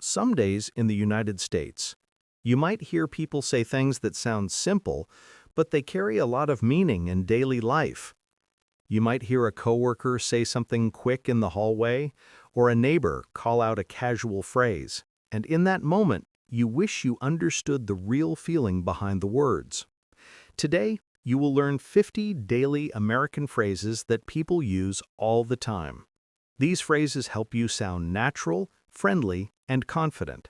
some days in the United States, you might hear people say things that sound simple, but they carry a lot of meaning in daily life. You might hear a coworker say something quick in the hallway, or a neighbor call out a casual phrase, and in that moment, you wish you understood the real feeling behind the words. Today, you will learn 50 daily American phrases that people use all the time. These phrases help you sound natural, friendly, and confident.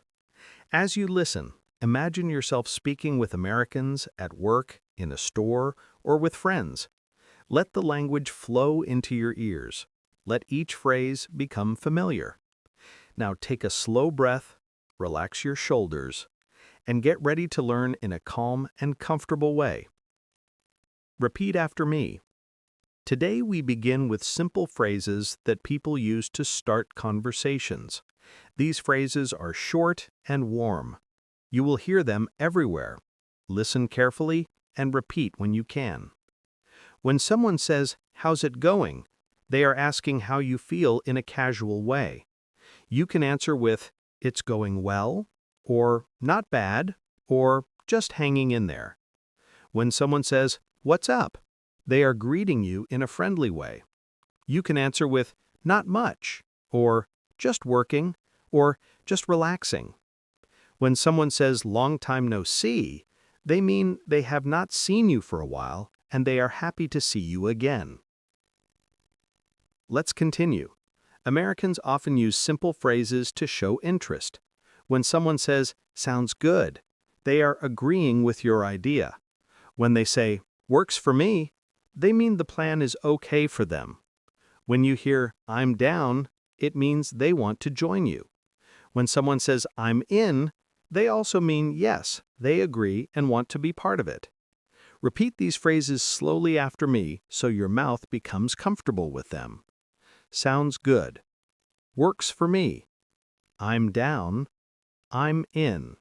As you listen, imagine yourself speaking with Americans at work, in a store, or with friends. Let the language flow into your ears. Let each phrase become familiar. Now take a slow breath, relax your shoulders, and get ready to learn in a calm and comfortable way. Repeat after me. Today we begin with simple phrases that people use to start conversations. These phrases are short and warm. You will hear them everywhere. Listen carefully and repeat when you can. When someone says, "How's it going?" they are asking how you feel in a casual way. You can answer with, "It's going well," or "Not bad," or "Just hanging in there." When someone says, "What's up?" they are greeting you in a friendly way. You can answer with, "Not much," or "Just working," or "Just relaxing." When someone says, "Long time no see," they mean they have not seen you for a while and they are happy to see you again. Let's continue. Americans often use simple phrases to show interest. When someone says, "Sounds good," they are agreeing with your idea. When they say, "Works for me," they mean the plan is okay for them. When you hear, "I'm down," it means they want to join you. When someone says, "I'm in," they also mean yes, they agree and want to be part of it. Repeat these phrases slowly after me so your mouth becomes comfortable with them. Sounds good. Works for me. I'm down. I'm in.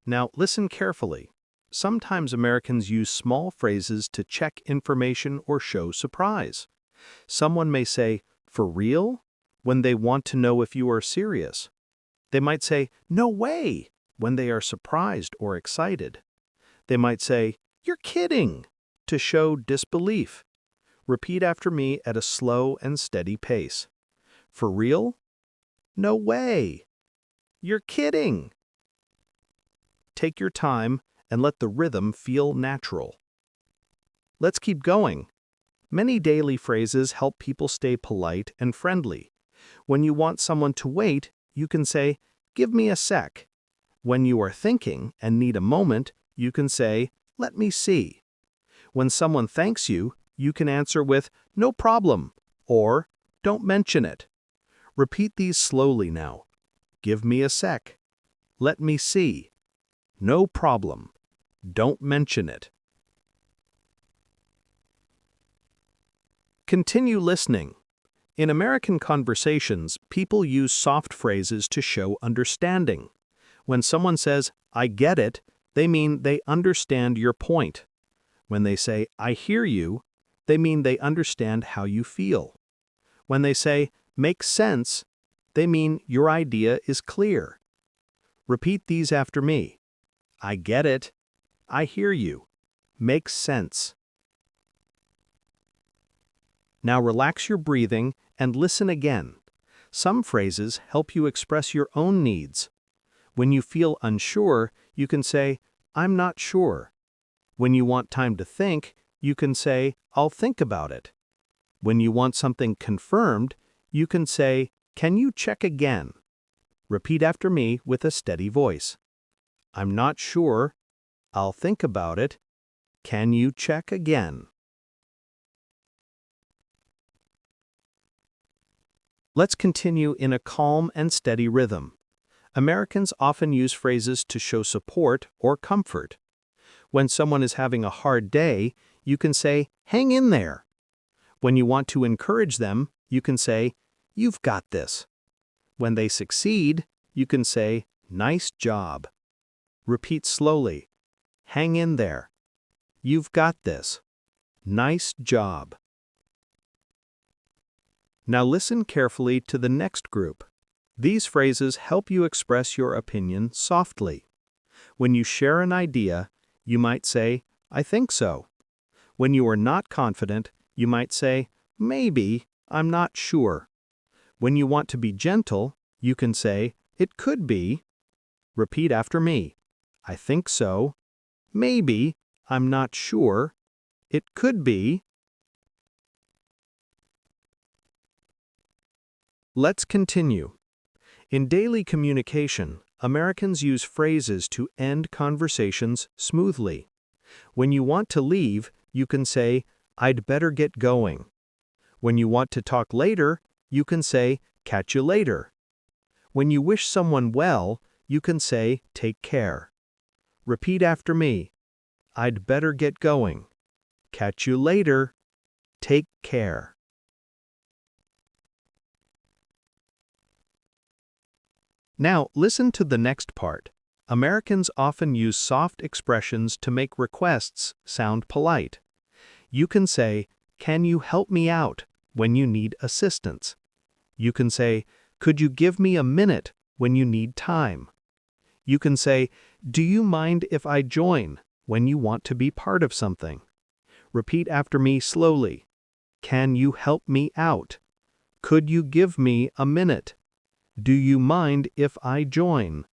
Now listen carefully. Sometimes Americans use small phrases to check information or show surprise. Someone may say, "For real?" when they want to know if you are serious. They might say, "No way!" when they are surprised or excited. They might say, "You're kidding!" to show disbelief. Repeat after me at a slow and steady pace. For real? No way! You're kidding! Take your time and let the rhythm feel natural. Let's keep going. Many daily phrases help people stay polite and friendly. When you want someone to wait, you can say, "Give me a sec." When you are thinking and need a moment, you can say, "Let me see." When someone thanks you, you can answer with, "No problem," or "Don't mention it." Repeat these slowly now. Give me a sec. Let me see. No problem. Don't mention it. Continue listening. In American conversations, people use soft phrases to show understanding. When someone says, "I get it," they mean they understand your point. When they say, "I hear you," they mean they understand how you feel. When they say, "Makes sense," they mean your idea is clear. Repeat these after me. I get it. I hear you. Makes sense. Now relax your breathing and listen again. Some phrases help you express your own needs. When you feel unsure, you can say, "I'm not sure." When you want time to think, you can say, "I'll think about it." When you want something confirmed, you can say, "Can you check again?" Repeat after me with a steady voice. I'm not sure. I'll think about it. Can you check again? Let's continue in a calm and steady rhythm. Americans often use phrases to show support or comfort. When someone is having a hard day, you can say, "Hang in there." When you want to encourage them, you can say, "You've got this." When they succeed, you can say, "Nice job." Repeat slowly. Hang in there. You've got this. Nice job. Now listen carefully to the next group. These phrases help you express your opinion softly. When you share an idea, you might say, I think so. When you are not confident, you might say, maybe, I'm not sure. When you want to be gentle, you can say, it could be. Repeat after me. I think so. Maybe, I'm not sure. It could be. Let's continue. In daily communication, Americans use phrases to end conversations smoothly. When you want to leave, you can say, I'd better get going. When you want to talk later, you can say, catch you later. When you wish someone well, you can say, take care. Repeat after me. I'd better get going. Catch you later. Take care. Now, listen to the next part. Americans often use soft expressions to make requests sound polite. You can say, can you help me out when you need assistance? You can say, could you give me a minute when you need time? You can say, do you mind if I join when you want to be part of something? Repeat after me slowly. Can you help me out? Could you give me a minute? Do you mind if I join?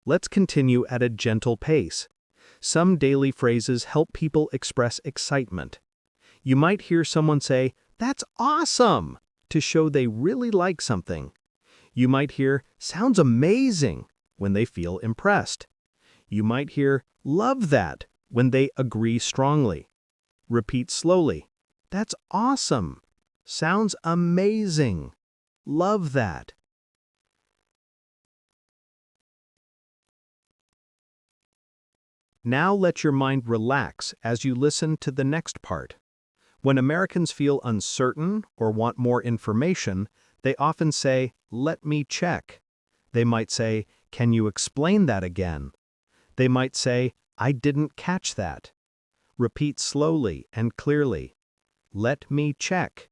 Let's continue at a gentle pace. Some daily phrases help people express excitement. You might hear someone say, that's awesome, to show they really like something. You might hear, sounds amazing, when they feel impressed. You might hear, love that, when they agree strongly. Repeat slowly. That's awesome. Sounds amazing. Love that. Now let your mind relax as you listen to the next part. When Americans feel uncertain or want more information, they often say, let me check. They might say, can you explain that again? They might say, I didn't catch that. Repeat slowly and clearly. Let me check.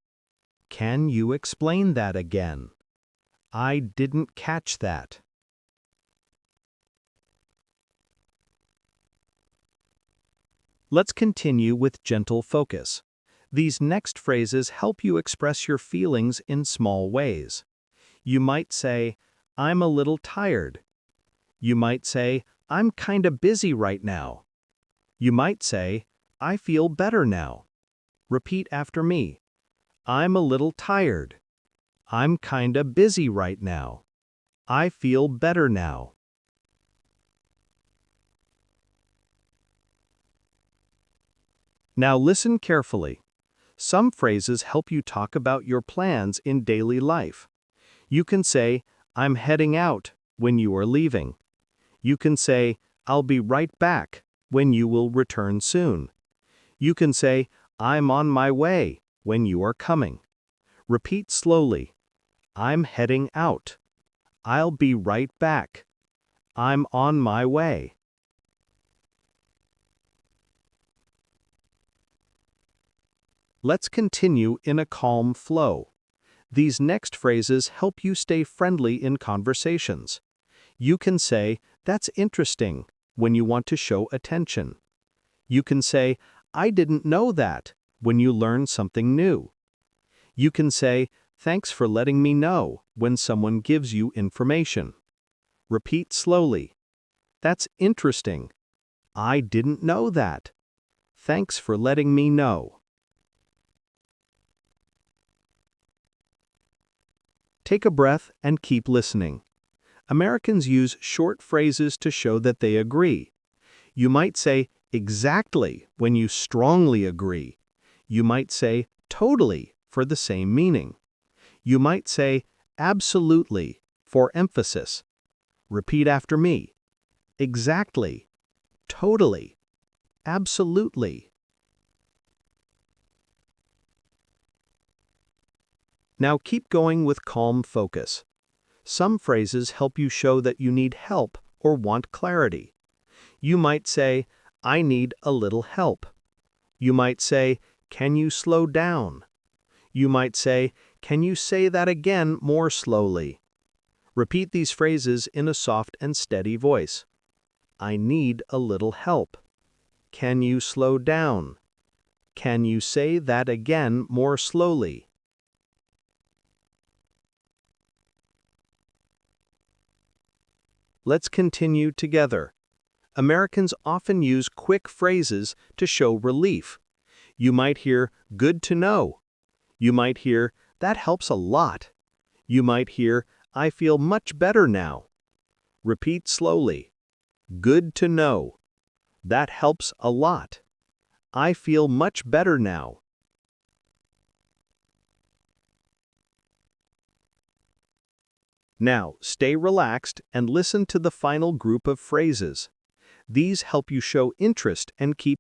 Can you explain that again? I didn't catch that. Let's continue with gentle focus. These next phrases help you express your feelings in small ways. You might say, I'm a little tired. You might say, I'm kinda busy right now. You might say, I feel better now. Repeat after me. I'm a little tired. I'm kinda busy right now. I feel better now. Now listen carefully. Some phrases help you talk about your plans in daily life. You can say, I'm heading out, when you are leaving. You can say, I'll be right back, when you will return soon. You can say, I'm on my way, when you are coming. Repeat slowly. I'm heading out. I'll be right back. I'm on my way. Let's continue in a calm flow. These next phrases help you stay friendly in conversations. You can say, that's interesting, when you want to show attention. You can say, I didn't know that, when you learn something new. You can say, thanks for letting me know, when someone gives you information. Repeat slowly. That's interesting. I didn't know that. Thanks for letting me know. Take a breath and keep listening. Americans use short phrases to show that they agree. You might say exactly when you strongly agree. You might say totally for the same meaning. You might say absolutely for emphasis. Repeat after me. Exactly. Totally. Absolutely. Now keep going with calm focus. Some phrases help you show that you need help or want clarity. You might say, I need a little help. You might say, can you slow down? You might say, "Can you say that again more slowly?" Repeat these phrases in a soft and steady voice. I need a little help. Can you slow down? Can you say that again more slowly? Let's continue together. Americans often use quick phrases to show relief. You might hear, "Good to know." You might hear, "That helps a lot." You might hear, "I feel much better now." Repeat slowly. Good to know. That helps a lot. I feel much better now. Now, stay relaxed and listen to the final group of phrases. These help you show interest and keep